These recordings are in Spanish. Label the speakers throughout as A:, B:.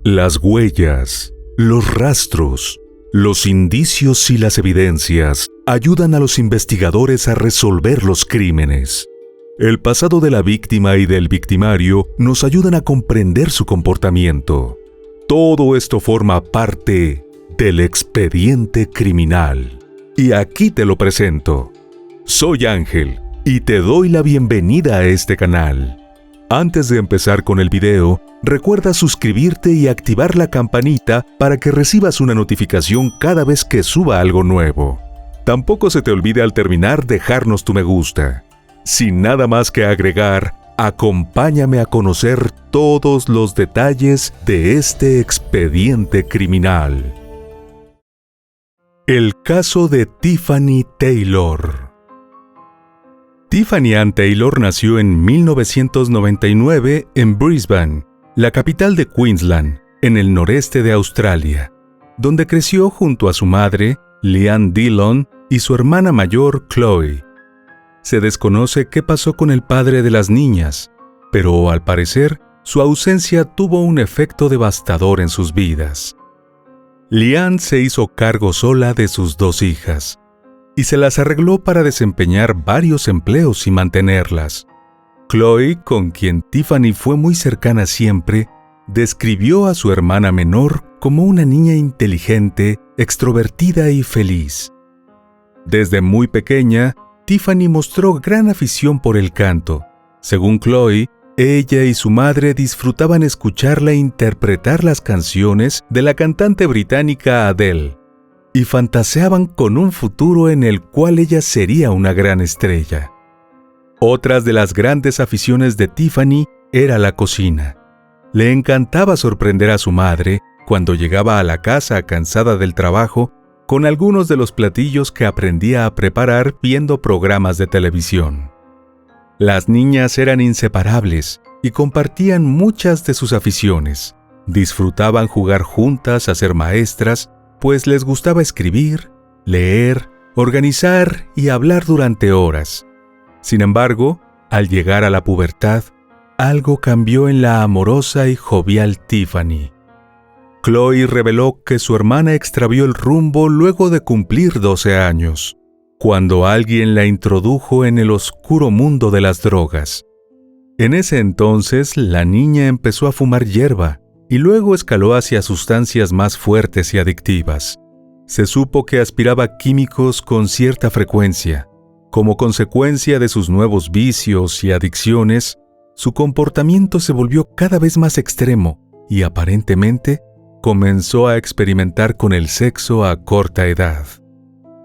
A: Las huellas, los rastros, los indicios y las evidencias ayudan a los investigadores a resolver los crímenes. El pasado de la víctima y del victimario nos ayudan a comprender su comportamiento. Todo esto forma parte del expediente criminal. Y aquí te lo presento. Soy Ángel y te doy la bienvenida a este canal. Antes de empezar con el video, recuerda suscribirte y activar la campanita para que recibas una notificación cada vez que suba algo nuevo. Tampoco se te olvide al terminar dejarnos tu me gusta. Sin nada más que agregar, acompáñame a conocer todos los detalles de este expediente criminal. El caso de Tiffany Taylor. Tiffany Ann Taylor nació en 1999 en Brisbane, la capital de Queensland, en el noreste de Australia, donde creció junto a su madre, Leanne Dillon, y su hermana mayor, Chloe. Se desconoce qué pasó con el padre de las niñas, pero al parecer, su ausencia tuvo un efecto devastador en sus vidas. Leanne se hizo cargo sola de sus dos hijas, y se las arregló para desempeñar varios empleos y mantenerlas. Chloe, con quien Tiffany fue muy cercana siempre, describió a su hermana menor como una niña inteligente, extrovertida y feliz. Desde muy pequeña, Tiffany mostró gran afición por el canto. Según Chloe, ella y su madre disfrutaban escucharla interpretar las canciones de la cantante británica Adele, y fantaseaban con un futuro en el cual ella sería una gran estrella. Otras de las grandes aficiones de Tiffany era la cocina. Le encantaba sorprender a su madre cuando llegaba a la casa cansada del trabajo con algunos de los platillos que aprendía a preparar viendo programas de televisión. Las niñas eran inseparables y compartían muchas de sus aficiones. Disfrutaban jugar juntas a ser maestras, pues les gustaba escribir, leer, organizar y hablar durante horas. Sin embargo, al llegar a la pubertad, algo cambió en la amorosa y jovial Tiffany. Chloe reveló que su hermana extravió el rumbo luego de cumplir 12 años, cuando alguien la introdujo en el oscuro mundo de las drogas. En ese entonces, la niña empezó a fumar hierba, y luego escaló hacia sustancias más fuertes y adictivas. Se supo que aspiraba químicos con cierta frecuencia. Como consecuencia de sus nuevos vicios y adicciones, su comportamiento se volvió cada vez más extremo y aparentemente comenzó a experimentar con el sexo a corta edad.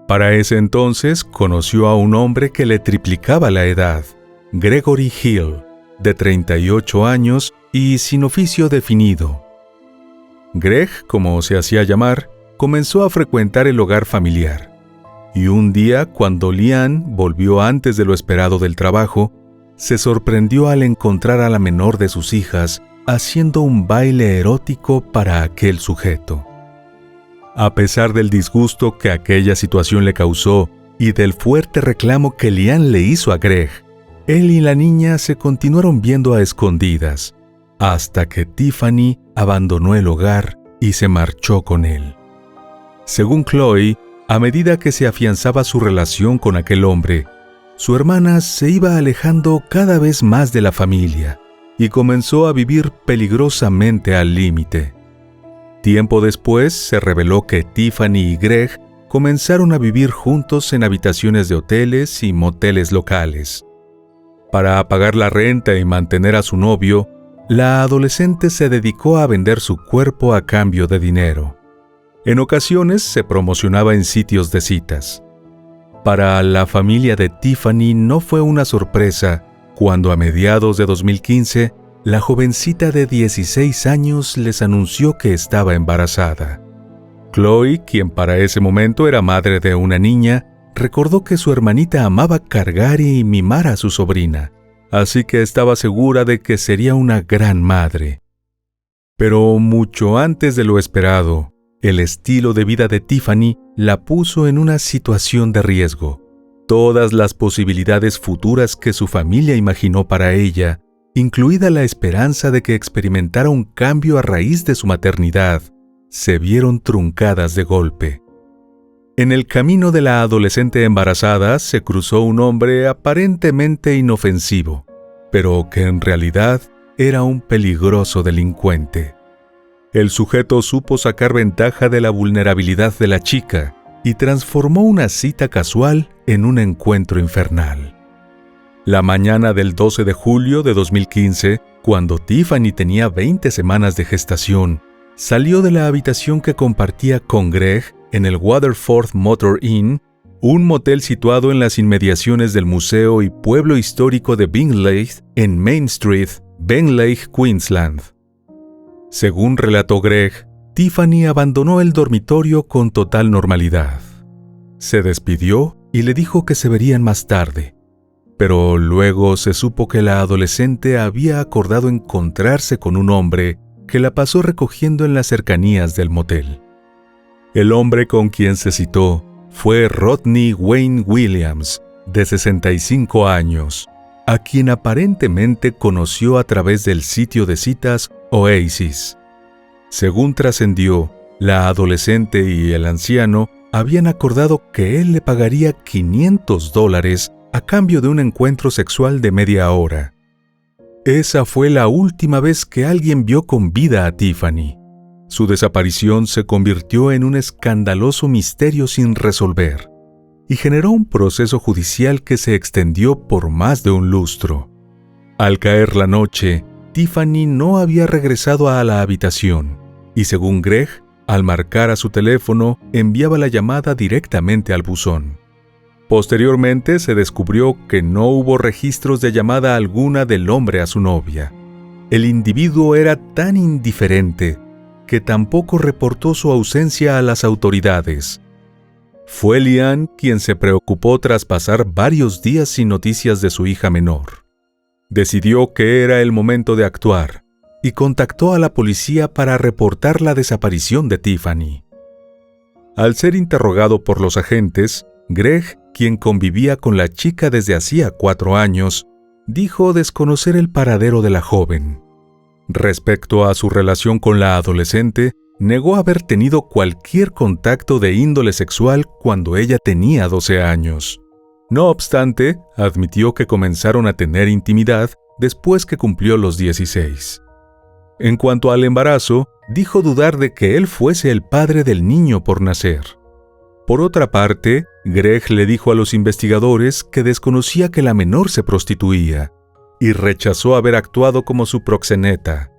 A: Para ese entonces conoció a un hombre que le triplicaba la edad, Gregory Hill, de 38 años y sin oficio definido. Greg, como se hacía llamar, comenzó a frecuentar el hogar familiar. Y un día, cuando Leanne volvió antes de lo esperado del trabajo, se sorprendió al encontrar a la menor de sus hijas haciendo un baile erótico para aquel sujeto. A pesar del disgusto que aquella situación le causó y del fuerte reclamo que Leanne le hizo a Greg, él y la niña se continuaron viendo a escondidas, hasta que Tiffany abandonó el hogar y se marchó con él. Según Chloe, a medida que se afianzaba su relación con aquel hombre, su hermana se iba alejando cada vez más de la familia y comenzó a vivir peligrosamente al límite. Tiempo después se reveló que Tiffany y Greg comenzaron a vivir juntos en habitaciones de hoteles y moteles locales. Para pagar la renta y mantener a su novio, la adolescente se dedicó a vender su cuerpo a cambio de dinero. En ocasiones se promocionaba en sitios de citas. Para la familia de Tiffany no fue una sorpresa cuando a mediados de 2015, la jovencita de 16 años les anunció que estaba embarazada. Chloe, quien para ese momento era madre de una niña, recordó que su hermanita amaba cargar y mimar a su sobrina, así que estaba segura de que sería una gran madre. Pero mucho antes de lo esperado, el estilo de vida de Tiffany la puso en una situación de riesgo. Todas las posibilidades futuras que su familia imaginó para ella incluida la esperanza de que experimentara un cambio a raíz de su maternidad, se vieron truncadas de golpe. En el camino de la adolescente embarazada se cruzó un hombre aparentemente inofensivo, pero que en realidad era un peligroso delincuente. El sujeto supo sacar ventaja de la vulnerabilidad de la chica y transformó una cita casual en un encuentro infernal. La mañana del 12 de julio de 2015, cuando Tiffany tenía 20 semanas de gestación, salió de la habitación que compartía con Greg en el Waterford Motor Inn, un motel situado en las inmediaciones del Museo y Pueblo Histórico de Bingley en Main Street, Bingley, Queensland. Según relató Greg, Tiffany abandonó el dormitorio con total normalidad. Se despidió y le dijo que se verían más tarde, pero luego se supo que la adolescente había acordado encontrarse con un hombre que la pasó recogiendo en las cercanías del motel. El hombre con quien se citó fue Rodney Wayne Williams, de 65 años, a quien aparentemente conoció a través del sitio de citas Oasis. Según trascendió, la adolescente y el anciano habían acordado que él le pagaría $500 a cambio de un encuentro sexual de media hora. Esa fue la última vez que alguien vio con vida a Tiffany. Su desaparición se convirtió en un escandaloso misterio sin resolver y generó un proceso judicial que se extendió por más de un lustro. Al caer la noche, Tiffany no había regresado a la habitación y, según Greg, al marcar a su teléfono, enviaba la llamada directamente al buzón. Posteriormente se descubrió que no hubo registros de llamada alguna del hombre a su novia. El individuo era tan indiferente que tampoco reportó su ausencia a las autoridades. Fue Lian quien se preocupó tras pasar varios días sin noticias de su hija menor. Decidió que era el momento de actuar y contactó a la policía para reportar la desaparición de Tiffany. Al ser interrogado por los agentes, Greg, quien convivía con la chica desde hacía 4 años, dijo desconocer el paradero de la joven. Respecto a su relación con la adolescente, negó haber tenido cualquier contacto de índole sexual cuando ella tenía 12 años. No obstante, admitió que comenzaron a tener intimidad después que cumplió los 16. En cuanto al embarazo, dijo dudar de que él fuese el padre del niño por nacer. Por otra parte, Greg le dijo a los investigadores que desconocía que la menor se prostituía y rechazó haber actuado como su proxeneta.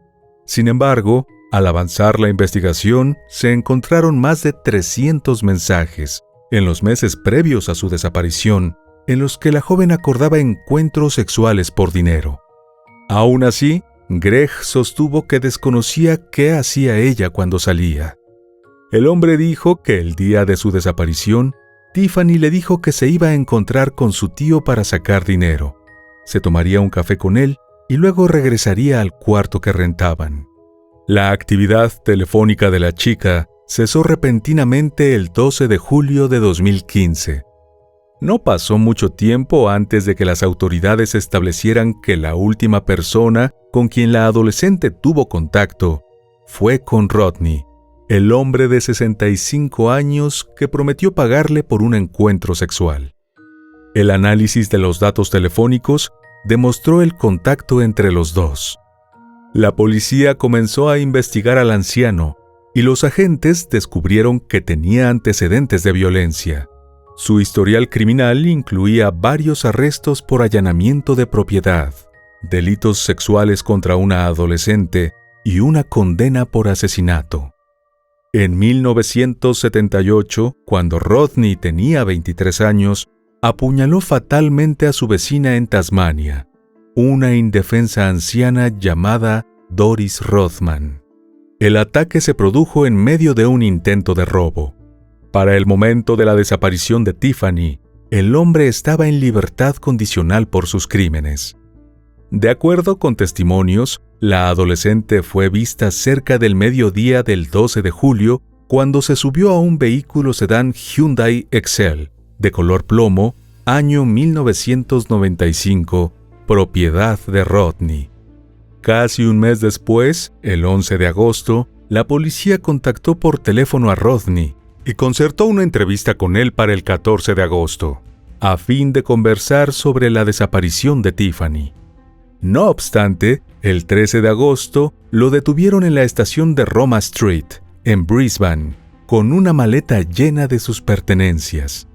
A: Sin embargo, al avanzar la investigación, se encontraron más de 300 mensajes, en los meses previos a su desaparición, en los que la joven acordaba encuentros sexuales por dinero. Aún así, Greg sostuvo que desconocía qué hacía ella cuando salía. El hombre dijo que el día de su desaparición, Tiffany le dijo que se iba a encontrar con su tío para sacar dinero. Se tomaría un café con él y luego regresaría al cuarto que rentaban. La actividad telefónica de la chica cesó repentinamente el 12 de julio de 2015. No pasó mucho tiempo antes de que las autoridades establecieran que la última persona con quien la adolescente tuvo contacto fue con Rodney, el hombre de 65 años que prometió pagarle por un encuentro sexual. El análisis de los datos telefónicos demostró el contacto entre los dos. La policía comenzó a investigar al anciano y los agentes descubrieron que tenía antecedentes de violencia. Su historial criminal incluía varios arrestos por allanamiento de propiedad, delitos sexuales contra una adolescente y una condena por asesinato. En 1978, cuando Rodney tenía 23 años, apuñaló fatalmente a su vecina en Tasmania, una indefensa anciana llamada Doris Rothman. El ataque se produjo en medio de un intento de robo. Para el momento de la desaparición de Tiffany, el hombre estaba en libertad condicional por sus crímenes. De acuerdo con testimonios, la adolescente fue vista cerca del mediodía del 12 de julio cuando se subió a un vehículo sedán Hyundai Excel, de color plomo, año 1995, propiedad de Rodney. Casi un mes después, el 11 de agosto, la policía contactó por teléfono a Rodney y concertó una entrevista con él para el 14 de agosto, a fin de conversar sobre la desaparición de Tiffany. No obstante, el 13 de agosto lo detuvieron en la estación de Roma Street, en Brisbane, con una maleta llena de sus pertenencias.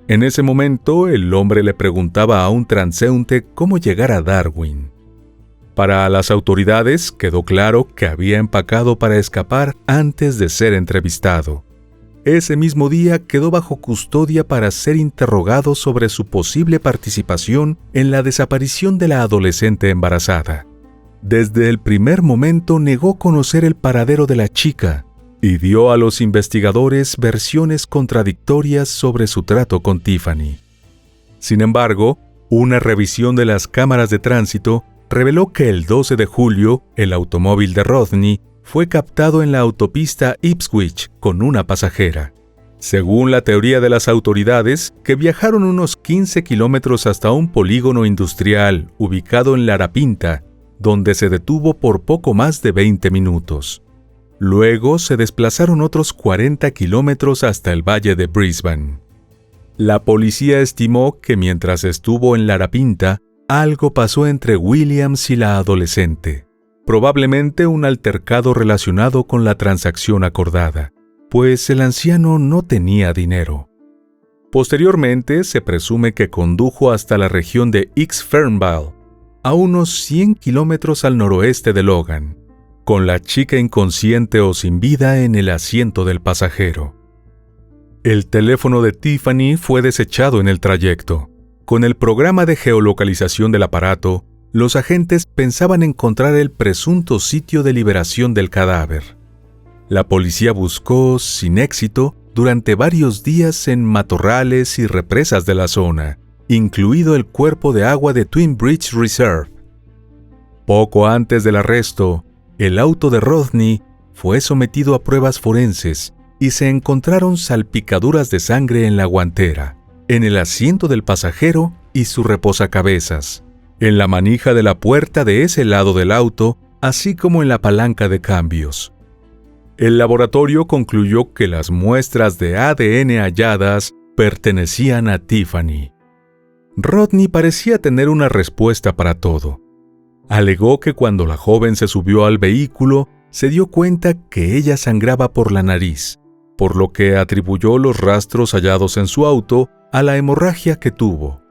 A: En ese momento, el hombre le preguntaba a un transeúnte cómo llegar a Darwin. Para las autoridades quedó claro que había empacado para escapar antes de ser entrevistado. Ese mismo día quedó bajo custodia para ser interrogado sobre su posible participación en la desaparición de la adolescente embarazada. Desde el primer momento negó conocer el paradero de la chica y dio a los investigadores versiones contradictorias sobre su trato con Tiffany. Sin embargo, una revisión de las cámaras de tránsito reveló que el 12 de julio el automóvil de Rodney fue captado en la autopista Ipswich con una pasajera. Según la teoría de las autoridades, que viajaron unos 15 kilómetros hasta un polígono industrial ubicado en Larapinta, donde se detuvo por poco más de 20 minutos. Luego se desplazaron otros 40 kilómetros hasta el valle de Brisbane. La policía estimó que mientras estuvo en Larapinta, algo pasó entre Williams y la adolescente. Probablemente un altercado relacionado con la transacción acordada, pues el anciano no tenía dinero. Posteriormente, se presume que condujo hasta la región de X-Fernvale, a unos 100 kilómetros al noroeste de Logan, con la chica inconsciente o sin vida en el asiento del pasajero. El teléfono de Tiffany fue desechado en el trayecto. Con el programa de geolocalización del aparato, los agentes pensaban encontrar el presunto sitio de liberación del cadáver. La policía buscó, sin éxito, durante varios días en matorrales y represas de la zona, incluido el cuerpo de agua de Twin Bridge Reserve. Poco antes del arresto, el auto de Rodney fue sometido a pruebas forenses y se encontraron salpicaduras de sangre en la guantera, en el asiento del pasajero y su reposacabezas, en la manija de la puerta de ese lado del auto, así como en la palanca de cambios. El laboratorio concluyó que las muestras de ADN halladas pertenecían a Tiffany. Rodney parecía tener una respuesta para todo. Alegó que cuando la joven se subió al vehículo, se dio cuenta que ella sangraba por la nariz, por lo que atribuyó los rastros hallados en su auto a la hemorragia que tuvo.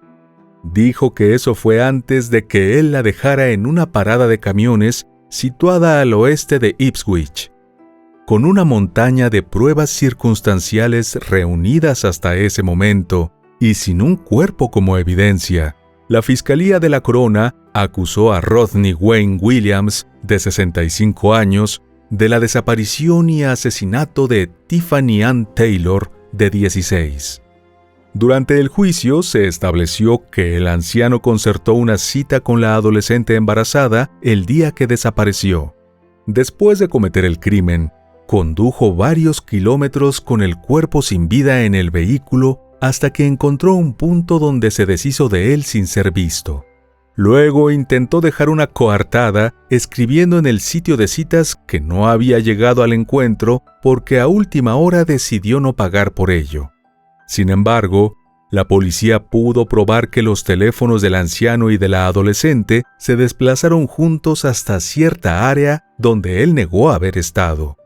A: Dijo que eso fue antes de que él la dejara en una parada de camiones situada al oeste de Ipswich. Con una montaña de pruebas circunstanciales reunidas hasta ese momento y sin un cuerpo como evidencia, la Fiscalía de la Corona acusó a Rodney Wayne Williams, de 65 años, de la desaparición y asesinato de Tiffany Ann Taylor, de 16. Durante el juicio se estableció que el anciano concertó una cita con la adolescente embarazada el día que desapareció. Después de cometer el crimen, condujo varios kilómetros con el cuerpo sin vida en el vehículo hasta que encontró un punto donde se deshizo de él sin ser visto. Luego intentó dejar una coartada escribiendo en el sitio de citas que no había llegado al encuentro porque a última hora decidió no pagar por ello. Sin embargo, la policía pudo probar que los teléfonos del anciano y de la adolescente se desplazaron juntos hasta cierta área donde él negó haber estado.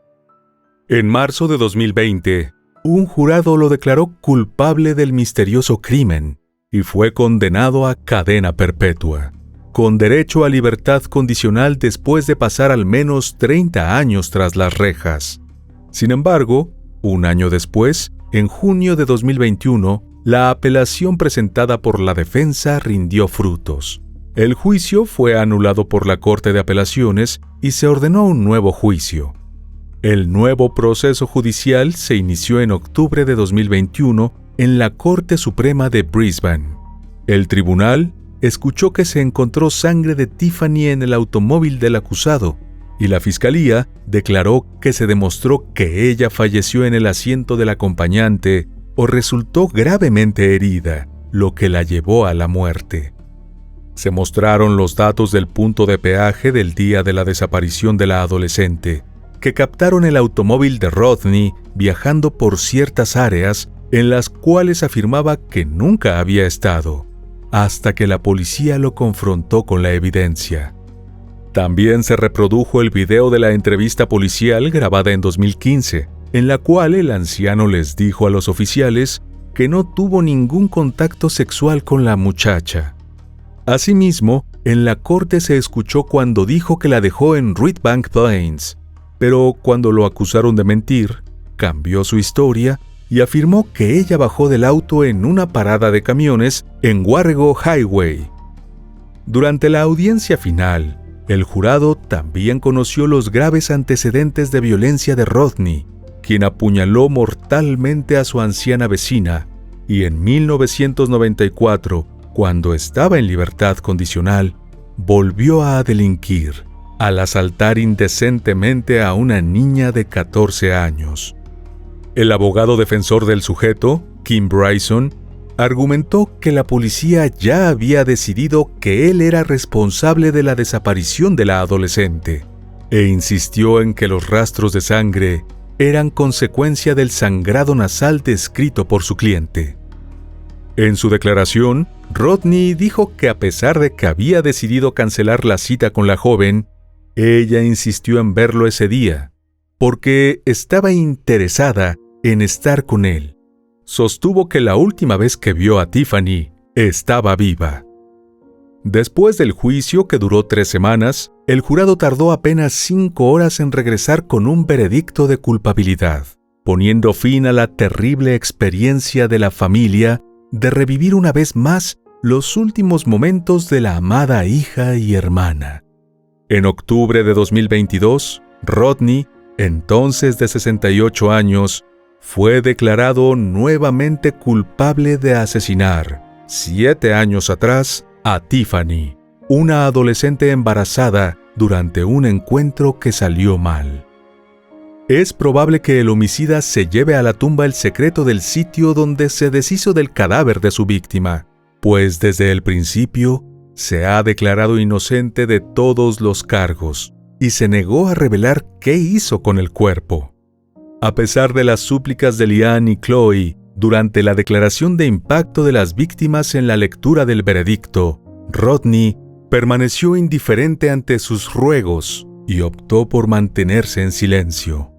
A: En marzo de 2020, un jurado lo declaró culpable del misterioso crimen y fue condenado a cadena perpetua, con derecho a libertad condicional después de pasar al menos 30 años tras las rejas. Sin embargo, un año después, en junio de 2021, la apelación presentada por la defensa rindió frutos. El juicio fue anulado por la Corte de Apelaciones y se ordenó un nuevo juicio. El nuevo proceso judicial se inició en octubre de 2021 en la Corte Suprema de Brisbane. El tribunal escuchó que se encontró sangre de Tiffany en el automóvil del acusado, y la fiscalía declaró que se demostró que ella falleció en el asiento del acompañante o resultó gravemente herida, lo que la llevó a la muerte. Se mostraron los datos del punto de peaje del día de la desaparición de la adolescente, que captaron el automóvil de Rodney viajando por ciertas áreas en las cuales afirmaba que nunca había estado, hasta que la policía lo confrontó con la evidencia. También se reprodujo el video de la entrevista policial grabada en 2015, en la cual el anciano les dijo a los oficiales que no tuvo ningún contacto sexual con la muchacha. Asimismo, en la corte se escuchó cuando dijo que la dejó en Ridgebank Plains, pero cuando lo acusaron de mentir, cambió su historia y afirmó que ella bajó del auto en una parada de camiones en Warrego Highway. Durante la audiencia final, el jurado también conoció los graves antecedentes de violencia de Rodney, quien apuñaló mortalmente a su anciana vecina, y en 1994, cuando estaba en libertad condicional, volvió a delinquir, al asaltar indecentemente a una niña de 14 años. El abogado defensor del sujeto, Kim Bryson, argumentó que la policía ya había decidido que él era responsable de la desaparición de la adolescente, e insistió en que los rastros de sangre eran consecuencia del sangrado nasal descrito por su cliente. En su declaración, Rodney dijo que a pesar de que había decidido cancelar la cita con la joven, ella insistió en verlo ese día, porque estaba interesada en estar con él. Sostuvo que la última vez que vio a Tiffany estaba viva. Después del juicio, que duró 3 semanas, el jurado tardó apenas 5 horas en regresar con un veredicto de culpabilidad, poniendo fin a la terrible experiencia de la familia de revivir una vez más los últimos momentos de la amada hija y hermana. En octubre de 2022, Rodney, entonces de 68 años, fue declarado nuevamente culpable de asesinar, 7 años atrás, a Tiffany, una adolescente embarazada, durante un encuentro que salió mal. Es probable que el homicida se lleve a la tumba el secreto del sitio donde se deshizo del cadáver de su víctima, pues desde el principio se ha declarado inocente de todos los cargos y se negó a revelar qué hizo con el cuerpo. A pesar de las súplicas de Leanne y Chloe durante la declaración de impacto de las víctimas en la lectura del veredicto, Rodney permaneció indiferente ante sus ruegos y optó por mantenerse en silencio.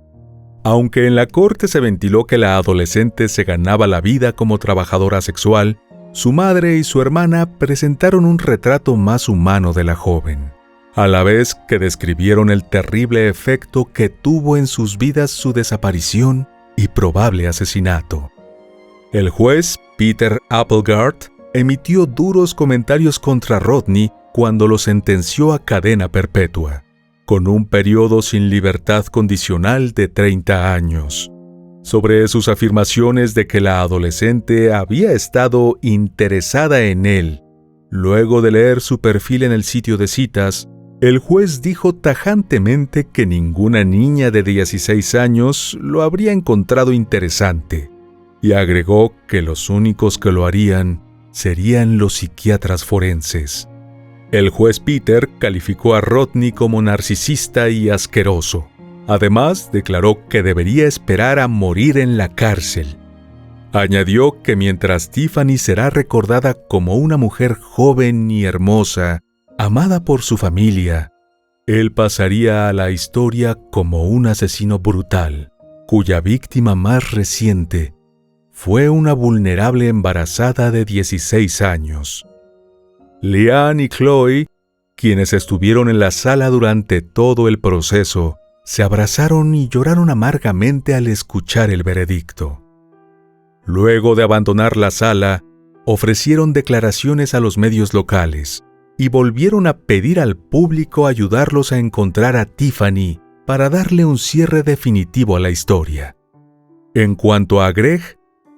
A: Aunque en la corte se ventiló que la adolescente se ganaba la vida como trabajadora sexual, su madre y su hermana presentaron un retrato más humano de la joven, a la vez que describieron el terrible efecto que tuvo en sus vidas su desaparición y probable asesinato. El juez, Peter Applegard, emitió duros comentarios contra Rodney cuando lo sentenció a cadena perpetua, con un periodo sin libertad condicional de 30 años. Sobre sus afirmaciones de que la adolescente había estado interesada en él, luego de leer su perfil en el sitio de citas, el juez dijo tajantemente que ninguna niña de 16 años lo habría encontrado interesante, y agregó que los únicos que lo harían serían los psiquiatras forenses. El juez Peter calificó a Rodney como narcisista y asqueroso. Además, declaró que debería esperar a morir en la cárcel. Añadió que mientras Tiffany será recordada como una mujer joven y hermosa, amada por su familia, él pasaría a la historia como un asesino brutal, cuya víctima más reciente fue una vulnerable embarazada de 16 años. Leanne y Chloe, quienes estuvieron en la sala durante todo el proceso, se abrazaron y lloraron amargamente al escuchar el veredicto. Luego de abandonar la sala, ofrecieron declaraciones a los medios locales y volvieron a pedir al público ayudarlos a encontrar a Tiffany para darle un cierre definitivo a la historia. En cuanto a Greg,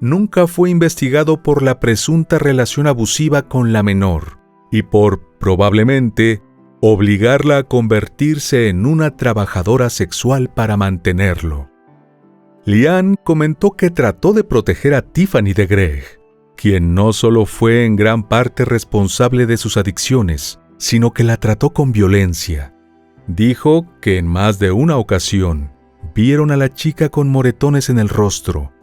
A: nunca fue investigado por la presunta relación abusiva con la menor y por, probablemente, obligarla a convertirse en una trabajadora sexual para mantenerlo. Leanne comentó que trató de proteger a Tiffany de Greg, quien no solo fue en gran parte responsable de sus adicciones, sino que la trató con violencia. Dijo que en más de una ocasión vieron a la chica con moretones en el rostro,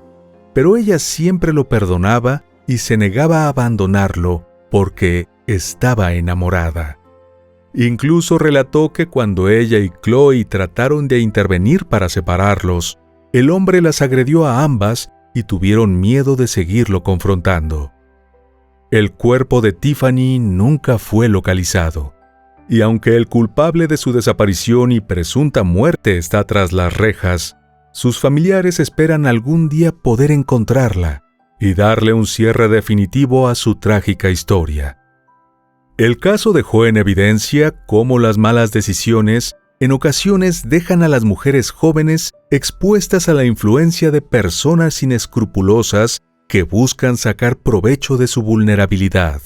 A: pero ella siempre lo perdonaba y se negaba a abandonarlo porque estaba enamorada. Incluso relató que cuando ella y Chloe trataron de intervenir para separarlos, el hombre las agredió a ambas y tuvieron miedo de seguirlo confrontando. El cuerpo de Tiffany nunca fue localizado, y aunque el culpable de su desaparición y presunta muerte está tras las rejas, sus familiares esperan algún día poder encontrarla y darle un cierre definitivo a su trágica historia. El caso dejó en evidencia cómo las malas decisiones en ocasiones dejan a las mujeres jóvenes expuestas a la influencia de personas inescrupulosas que buscan sacar provecho de su vulnerabilidad.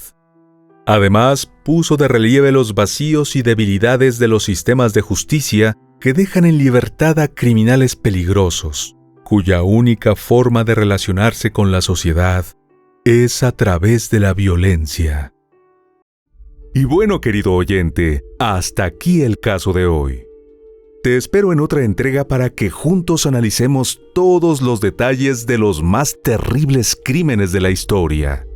A: Además, puso de relieve los vacíos y debilidades de los sistemas de justicia que dejan en libertad a criminales peligrosos, cuya única forma de relacionarse con la sociedad es a través de la violencia. Y bueno, querido oyente, hasta aquí el caso de hoy. Te espero en otra entrega para que juntos analicemos todos los detalles de los más terribles crímenes de la historia.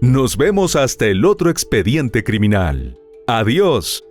A: Nos vemos hasta el otro expediente criminal. Adiós.